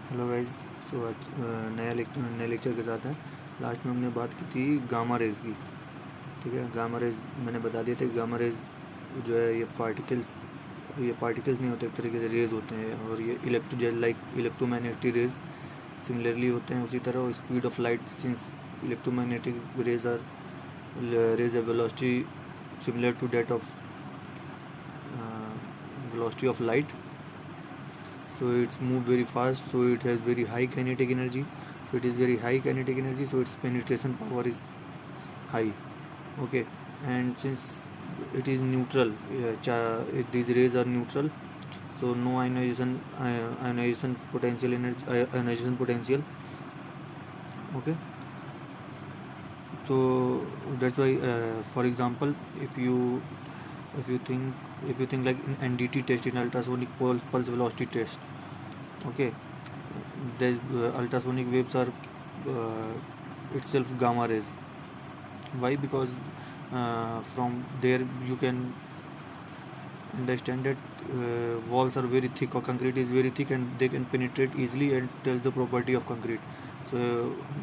Hello guys. सो आज नए lecture के साथ है। लास्ट में हमने बात की थी गामा रेज की। ठीक है, गामा रेज मैंने बता दिया था कि गामा रेज जो है ये पार्टिकल्स नहीं होते, एक तरीके से रेज होते हैं, और ये इलेक्ट्रोमैग्नेटिक रेज सिमिलरली होते हैं उसी तरह। Speed of light, since electromagnetic rays है velocity similar to that of velocity of light, so it's moved very fast, so it has very high kinetic energy. So it is very high kinetic energy, so its penetration power is high. Okay, and since it is neutral, these rays are neutral, so no ionization potential. Okay, so that's why, for example, if you think like in NDT test, in ultrasonic pulse velocity test. Okay, these ultrasonic waves are itself gamma rays. Why? Because from there you can understand that walls are very thick, or concrete is very thick, and they can penetrate easily, and that's the property of concrete. So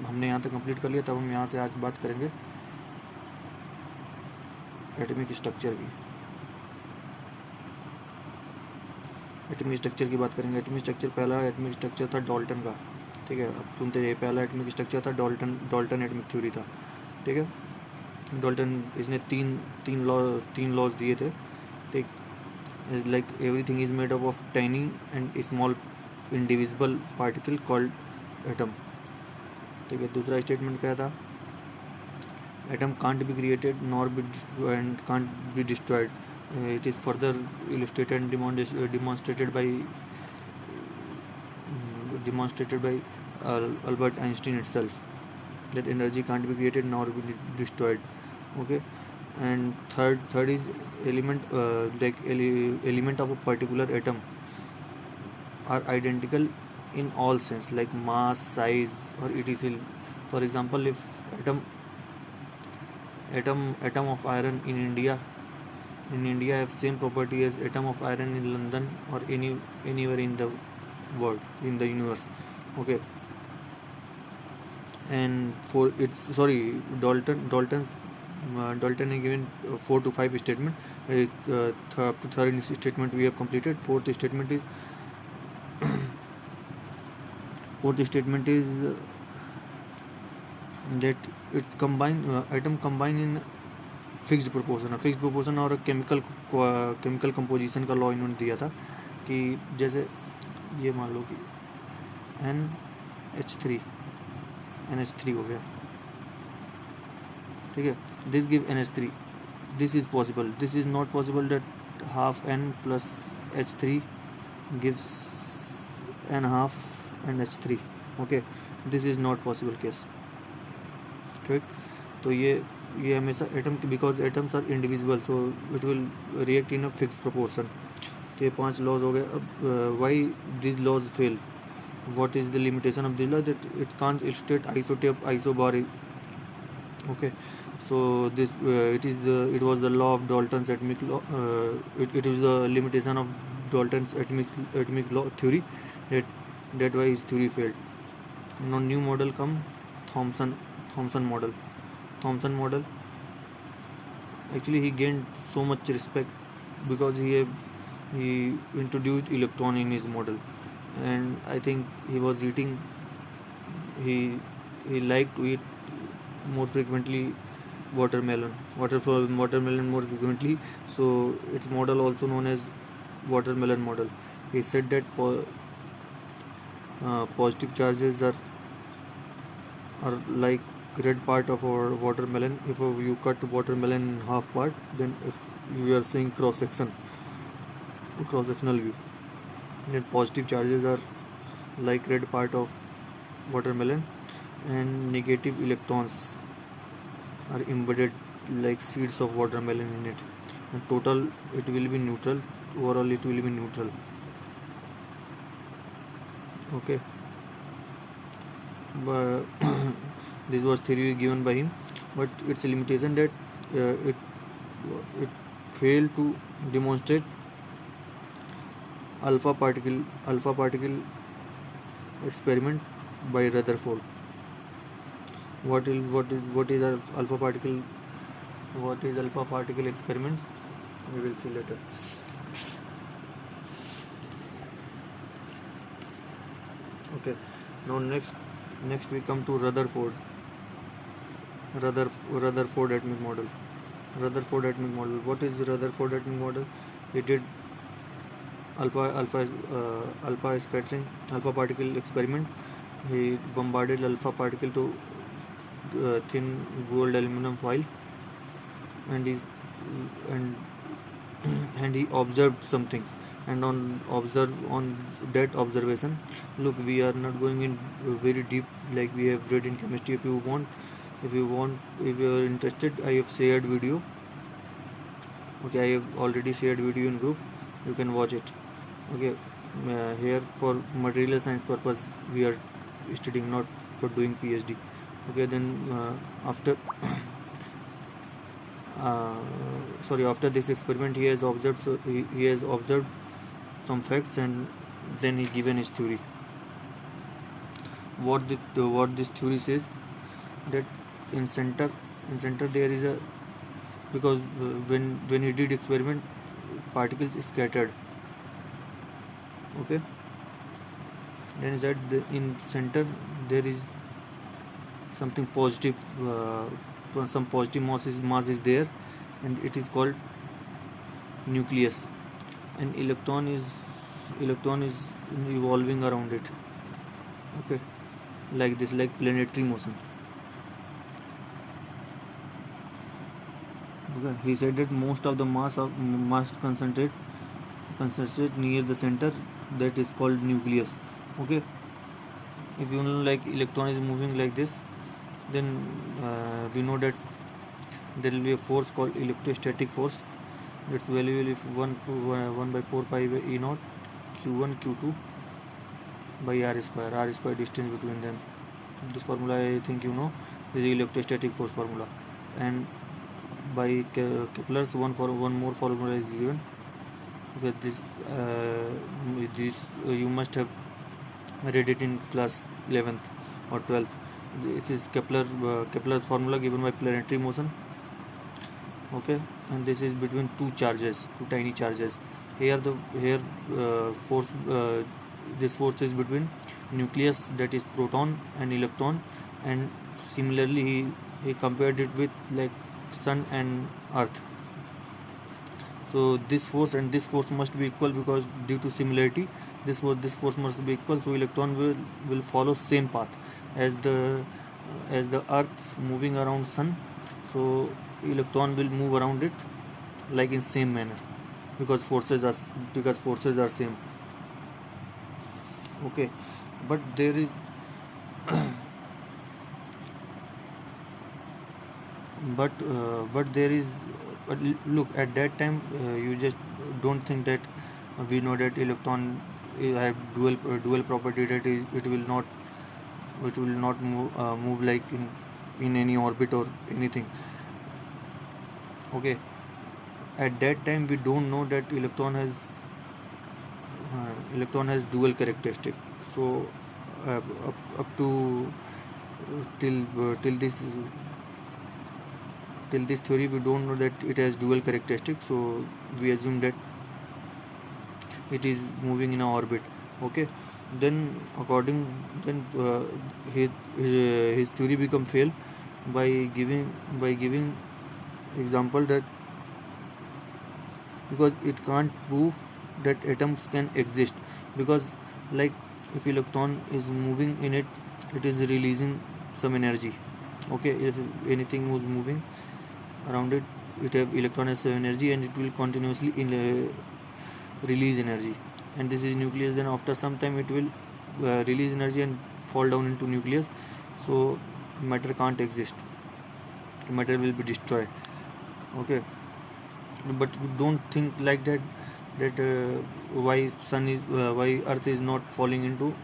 हमने यहाँ तक complete कर लिया। तब हम यहाँ से आज बात करेंगे एटॉमिक स्ट्रक्चर की। एटॉमिक स्ट्रक्चर की बात करेंगे। एटॉमिक स्ट्रक्चर, पहला एटॉमिक स्ट्रक्चर था डाल्टन का। ठीक है, अब सुनते रहिए। पहला एटॉमिक स्ट्रक्चर था डाल्टन एटॉमिक थ्योरी था। ठीक है, डाल्टन इसने तीन लॉज दिए थे। ठीक, like everything is made up of tiny and small indivisible particle called atom. ठीक है, दूसरा स्टेटमेंट क्या था? Atom can't be created nor be and can't be destroyed. It is further illustrated and demonstrated by Albert Einstein itself, that energy can't be created nor be destroyed. Okay, and third is element of a particular atom are identical in all sense, like mass, size, or etc. For example, if atom of iron in India have same property as atom of iron in London or anywhere in the world, in the universe. Okay, and for it's sorry Dalton has given 4 to 5 statement. Third statement we have completed. Fourth statement is that it's atom combine in fixed proportion और chemical composition का law इन्होंने दिया था कि जैसे ये मान लो कि NH3 हो गया। ठीक है, this give NH3, this is possible, this is not possible that half N plus H3 gives N half and H3. Okay, this is not possible case. ठीक, तो ये हमेशा atom, because atoms are indivisible, so it will react in a fix proportion. तो ये 5 laws हो गए। अब why this laws fail, what is the limitation of this law? That it can't illustrate isobar. Okay, so this it was the law of Dalton's atomic law. It was the limitation of Dalton's atomic law theory, that why his theory failed. Now new model come, Thomson model. Actually he gained so much respect because he introduced electron in his model, and I think he liked to eat more frequently watermelon more frequently, so its model also known as watermelon model. He said that positive charges are like red part of our watermelon. If you cut watermelon in half part, then if you are seeing cross-sectional view, then positive charges are like red part of watermelon, and negative electrons are embedded like seeds of watermelon in it, and total it will be neutral. Overall it will be neutral. Okay, but this was theory given by him, but its limitation that it failed to demonstrate alpha particle experiment by Rutherford. What is a alpha particle? What is alpha particle experiment? We will see later. Okay. Now next we come to Rutherford atomic model. Rutherford atomic model. What is the Rutherford atomic model? He did alpha scattering, alpha particle experiment. He bombarded alpha particle to thin gold aluminum foil, and and and he observed some things. And on that observation, look, we are not going in very deep like we have read in chemistry. If you are interested, I have shared video. Okay, I have already shared video in group. You can watch it. Okay, here for material science purpose we are studying, not for doing PhD. Okay, then after after this experiment he has observed some facts, and then he given his theory. What this theory says, that in center there is a, because when he did experiment, particles scattered. Okay, then he said in center there is something positive, some positive mass is there, and it is called nucleus, and electron is evolving around it. Okay, like this, like planetary motion. Okay, he said that most of the mass concentrate near the center, that is called nucleus. Okay, if you know, like electron is moving like this, then we know that there will be a force called electrostatic force. Its value is 1 by 4 pi by E naught Q1 Q2 by R square distance between them. This formula I think you know, is electrostatic force formula, and by Kepler's one more formula is given. Okay, this you must have read it in class 11th or 12th. It is Kepler's formula given by planetary motion. Okay, and this is between two tiny charges. Force, this force is between nucleus, that is proton, and electron, and similarly he compared it with like sun and earth. So this force and this force must be equal, because due to similarity this force must be equal. So electron will follow same path as the earth moving around sun. So electron will move around it like in same manner, because forces are same. Okay, but there is but look, at that time you just don't think that we know that electron have dual property, that is it will not move like in any orbit or anything. Okay, at that time we don't know that electron has dual characteristic. So up to till this theory we don't know that it has dual characteristic, so we assume that it is moving in an orbit. Okay, then his theory become fail by giving example, that because it can't prove that atoms can exist, because like if electron is moving in it, it is releasing some energy. Okay, if anything was moving around it, electron has some energy, and it will continuously release energy, and this is nucleus. Then after some time it will release energy and fall down into nucleus, so matter can't exist, matter will be destroyed. Okay, but don't think like that why earth is not falling into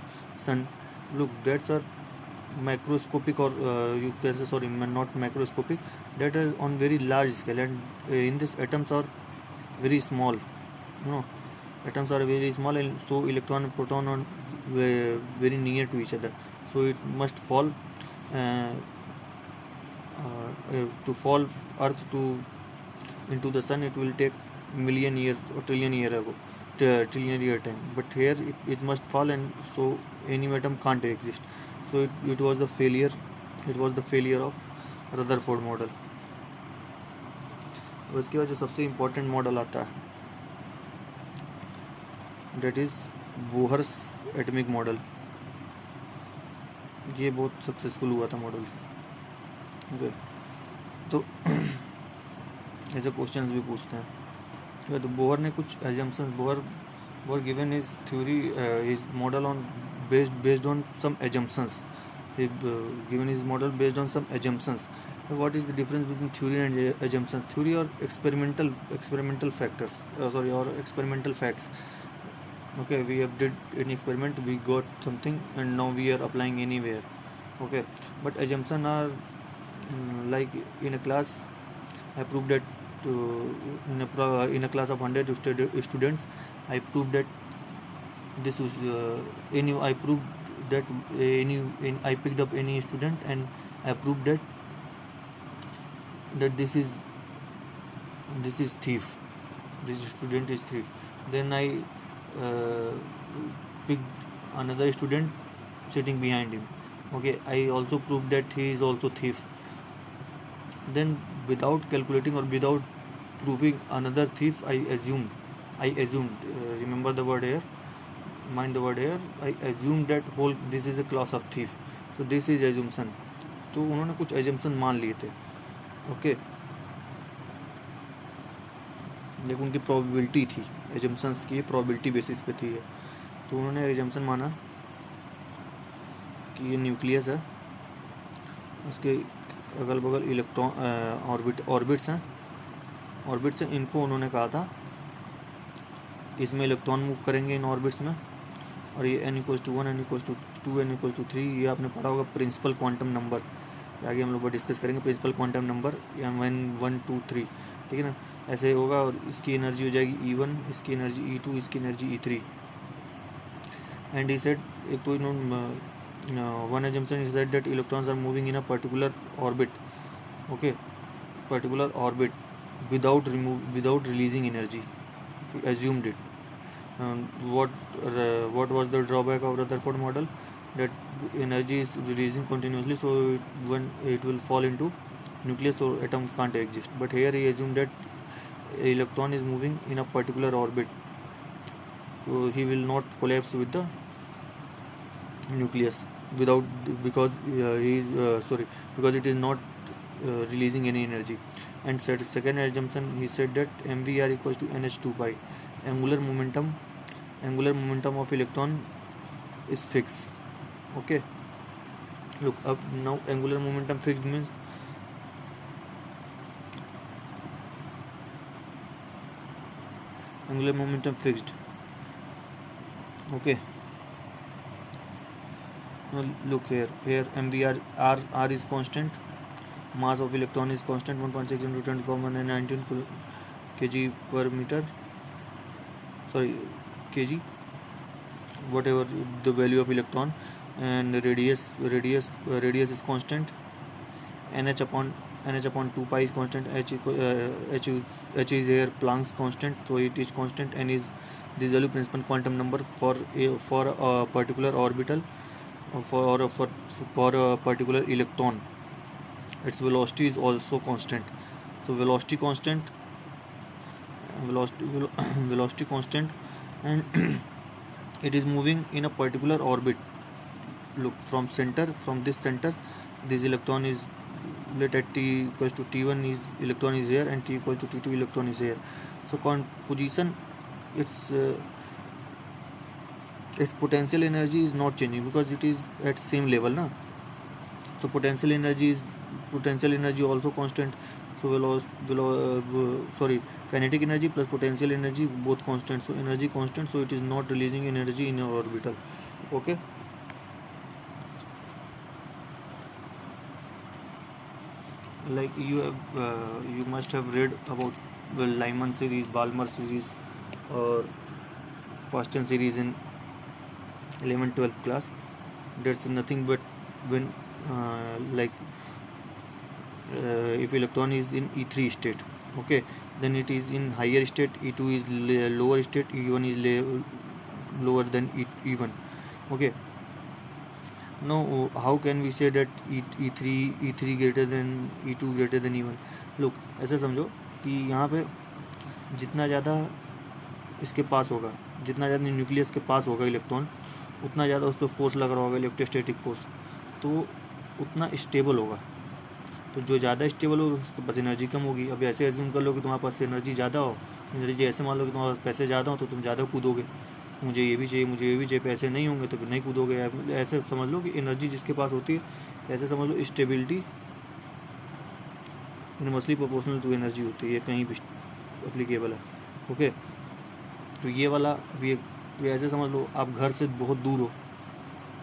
sun. Look, that's a macroscopic, or you can say, sorry, not macroscopic, that is on very large scale, and in this atoms are very small. Atoms are very small, and so electron and proton very near to each other, so it must fall uh, to fall earth to into the sun. It will take million year or trillion year ago, trillion year time, but here it must fall, and so any atom can't exist. So it was the failure, it was the failure of Rutherford model. उसके बाद जो सबसे important model आता है that is Bohr's atomic model. ये बहुत successful हुआ था मॉडल. ओके, तो ऐसे क्वेश्चंस भी पूछते हैं. तो बोहर ने कुछ assumptions, Bohr given his theory, his model on based on some assumptions. He given his model based on some assumptions. So what is the difference between theory and assumptions? Theory or experimental factors, or experimental facts. Okay, we have did an experiment, we got something, and now we are applying anywhere. Okay, but assumption are like in a class, I proved that in a class of 100 students, I proved that this was I proved that I picked up any student, and I proved that this is thief, this student is thief. Then I picked another student sitting behind him. Okay, I also proved that he is also thief. Then without calculating or without proving another thief, I assumed remember the word here, mind the word here, I assumed that whole this is a class of thief. So this is assumption. तो उन्होंने कुछ assumption मान लिए थे. Okay, देखो उनकी probability थी, assumptions की probability basis पे थी. तो उन्होंने assumption माना कि ये न्यूक्लियस है, उसके अगल बगल इलेक्ट्रॉन ऑर्बिट्स हैं. ऑर्बिट्स हैं, इनको उन्होंने कहा था इसमें इलेक्ट्रॉन मूव करेंगे इन ऑर्बिट्स में, और ये n=1, n=2, n=3, ये आपने पढ़ा होगा प्रिंसिपल क्वांटम नंबर. आगे हम लोग डिस्कस करेंगे प्रिंसिपल क्वांटम नंबर, m1 2 3, ठीक है ना. ऐसे होगा, और इसकी एनर्जी हो जाएगी E1, इसकी एनर्जी E2, इसकी energy E3. And he said, एक तो one assumption is that electrons are moving in a particular orbit. Okay, particular orbit without releasing energy. He assumed it. What was the drawback of Rutherford model? That energy is releasing continuously, so when it will fall into nucleus, so atom can't exist. But here he assumed that electron is moving in a particular orbit, so he will not collapse with the nucleus because it is not releasing any energy. And second assumption, he said that mvr equals to nh2 pi. Angular momentum of electron is fixed. Okay, look up now. Angular momentum fixed means angular momentum fixed. Okay, now look here mvr, r is constant, mass of electron is constant, 1.6 into 10 to the power 19 kg per meter, kg, whatever the value of electron. And radius is constant, nh upon 2 pi is constant, h is here Planck's constant, so it is constant. N is the value principal quantum number for a particular orbital, for a particular electron. Its velocity is also constant. So velocity constant, and it is moving in a particular orbit. Look, from this center, this electron is, let at t equals to t1 is electron is here, and t equals to t2 electron is here. So position, its potential energy is not changing because it is at same level, na. So potential energy also constant. So kinetic energy plus potential energy both constant. So energy constant, so it is not releasing energy in your orbital. Okay, like you must have read about the Lyman series, Balmer series, or Paschen series in 11th 12th class. That's nothing but when if electron is in E3 state, okay, then it is in higher state, E2 is lower state, E1 is lower than E1. Okay, now how can we say that E3 greater than E2 greater than E1? Look, ऐसे समझो कि यहाँ पे जितना ज़्यादा इसके पास होगा, जितना ज़्यादा न्यूक्लियस के पास होगा इलेक्ट्रॉन, उतना ज़्यादा उस पर फोर्स लग रहा होगा, इलेक्ट्रोस्टैटिक फोर्स, तो उतना स्टेबल होगा। तो जो ज़्यादा स्टेबल हो उसके पास एनर्जी कम होगी। अब ऐसे एज्यूम कर लो कि तुम्हारे पास एनर्जी ज़्यादा हो, एनर्जी ऐसे मान लो कि तुम्हारे पास पैसे ज़्यादा हो तो तुम ज़्यादा कूदोगे, मुझे ये भी चाहिए, मुझे ये भी चाहिए, पैसे नहीं होंगे तो फिर नहीं कूदोगे। ऐसे समझ लो कि एनर्जी जिसके पास होती है, ऐसे समझ लो stability inversely proportional to energy होती है, ये कहीं भी एप्लीकेबल है। ओके, तो ये वाला भी ऐसे समझ लो आप घर से बहुत दूर हो,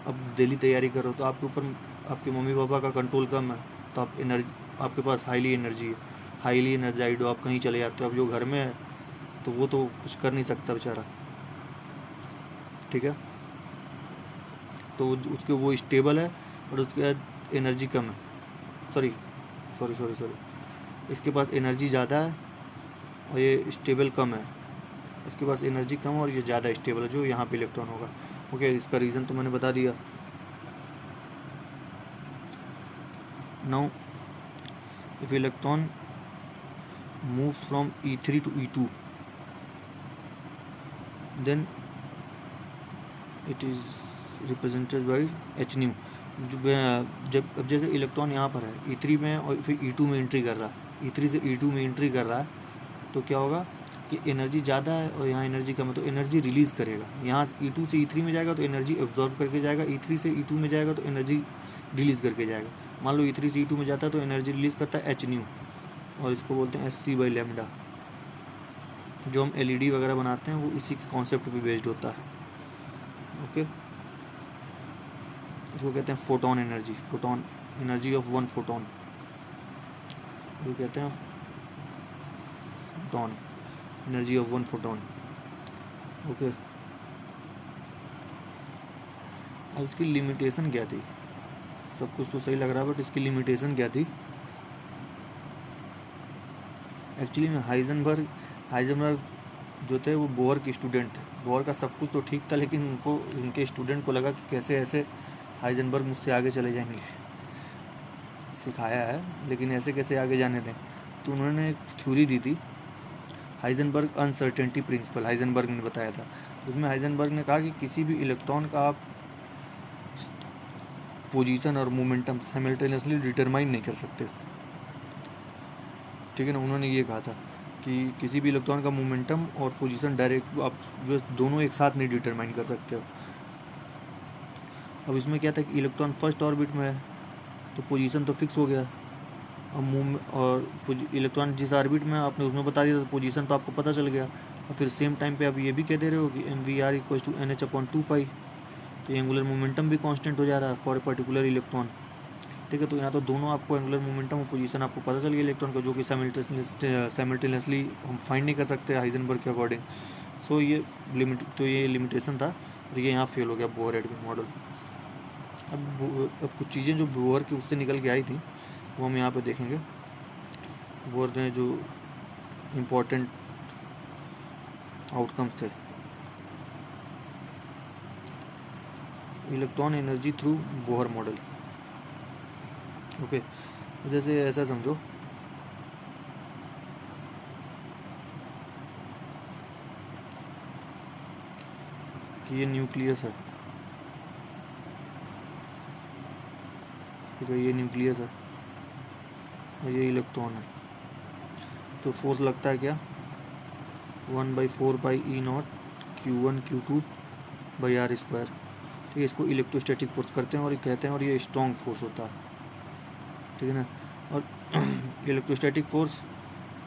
अब डेली तैयारी करो तो आपके ऊपर आपके मम्मी पापा का कंट्रोल कम है, तो आप आपके पास हाईली एनर्जी है, हाईली एनर्जाइड हो, आप कहीं चले जाते हो। अब जो घर में है तो वो तो कुछ कर नहीं सकता बेचारा, ठीक है, तो उसके वो स्टेबल है और उसके बाद एनर्जी कम है, सॉरी, इसके पास एनर्जी ज़्यादा है और ये स्टेबल कम है, इसके पास एनर्जी कम है और ये ज़्यादा स्टेबल है, जो यहाँ पे इलेक्ट्रॉन होगा। ओके, इसका रीज़न तो मैंने बता दिया। Now if electron moves from E3 to E2, then it is represented by h nu। जब अब जैसे इलेक्ट्रॉन यहाँ पर है E3 में और फिर E2 में एंट्री कर रहा है, E3 से E2 में एंट्री कर रहा है, तो क्या होगा कि एनर्जी ज़्यादा है और यहाँ एनर्जी कम है, तो एनर्जी रिलीज़ करेगा। यहाँ E2 से E3 में जाएगा तो एनर्जी एब्जॉर्ब करके जाएगा, E3 से E2 में जाएगा तो एनर्जी रिलीज़ करके जाएगा। मान लो E3 से E2 में जाता है तो एनर्जी रिलीज़ करता है h nu, और इसको बोलते हैं Sc/λ। जो हम LED वगैरह बनाते हैं वो इसी के कॉन्सेप्ट पे बेस्ड होता है। ओके, इसको कहते हैं photon energy, photon energy of one photon, ये कहते हैं photon energy of one photon. Okay, अब इसकी लिमिटेशन क्या थी? सब कुछ तो सही लग रहा है बट इसकी लिमिटेशन क्या थी? एक्चुअली में हाइजेनबर्ग जो थे वो बोहर के स्टूडेंट थे। बोहर का सब कुछ तो ठीक था, लेकिन उनके स्टूडेंट को लगा कि कैसे ऐसे हाइजेनबर्ग मुझसे आगे चले जाएंगे, सिखाया है लेकिन ऐसे कैसे आगे जाने दें। तो उन्होंने एक थ्योरी दी थी, हाइजेनबर्ग अनसर्टेनिटी प्रिंसिपल, हाइजेनबर्ग ने बताया था। उसमें हाइजेनबर्ग ने कहा कि किसी भी इलेक्ट्रॉन का आप पोजीशन और मोमेंटम साइमल्टेनियसली डिटरमाइन नहीं कर सकते, ठीक है ना। उन्होंने ये कहा था कि किसी भी इलेक्ट्रॉन का मोमेंटम और पोजीशन डायरेक्ट आप जो दोनों एक साथ नहीं डिटरमाइन कर सकते हो। अब इसमें क्या था कि इलेक्ट्रॉन फर्स्ट ऑर्बिट में है तो पोजीशन तो फिक्स हो गया, अब और इलेक्ट्रॉन जिस ऑर्बिट में आपने उसमें बता दिया तो पोजीशन तो आपको पता चल गया। और फिर सेम टाइम पे आप ये भी कह दे रहे हो कि mvr = nh/2π, तो एंगुलर मोमेंटम भी कांस्टेंट हो जा रहा है फॉर ए पर्टिकुलर इलेक्ट्रॉन, ठीक है। तो यहाँ तो दोनों आपको एंगुलर मोमेंटम और पोजीशन आपको पता चल गया इलेक्ट्रॉन को, जो कि साइमल्टेनियसली हम फाइंड नहीं कर सकते हाइजेनबर्ग के अकॉर्डिंग। सो ये लिमिटेशन था और ये यहाँ फेल हो गया बोहर-एडविन मॉडल। अब कुछ चीज़ें जो बोहर के उससे निकल के आई थी वो हम यहाँ पे देखेंगे। बोहर ने जो इम्पोर्टेंट आउटकम्स थे, electron energy through Bohr model. Okay, जैसे ऐसा समझो कि ये न्यूक्लियस है, ठीक है, ये न्यूक्लियस है और ये इलेक्ट्रॉन है। तो फोर्स लगता है क्या? 1/4πe0 q1 q2/r², ठीक है। इसको इलेक्ट्रोस्टैटिक फोर्स करते हैं और ये कहते हैं, और ये स्ट्रॉन्ग फोर्स होता है, ठीक है ना। और इलेक्ट्रोस्टैटिक फोर्स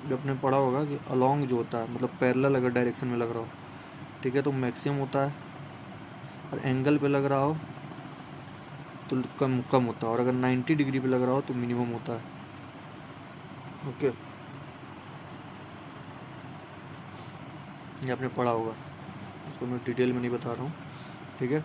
जो आपने पढ़ा होगा कि अलोंग जो होता है, मतलब पैरेलल अगर डायरेक्शन में लग रहा हो, ठीक है, तो मैक्सिमम होता है, और एंगल पे लग रहा हो तो कम होता है, और अगर 90 डिग्री पे लग रहा हो तो मिनिमम होता है। ओके, ये आपने पढ़ा होगा, उसको मैं डिटेल में नहीं बता रहा हूँ, ठीक है।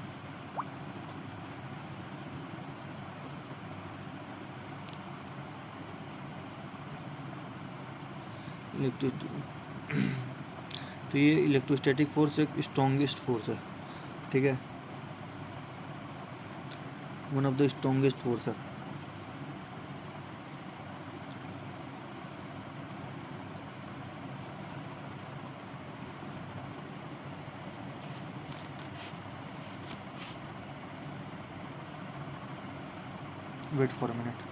तो ये इलेक्ट्रोस्टैटिक फोर्स एक स्ट्रॉन्गेस्ट फोर्स है, ठीक है, one of the strongest force है। Wait for a minute.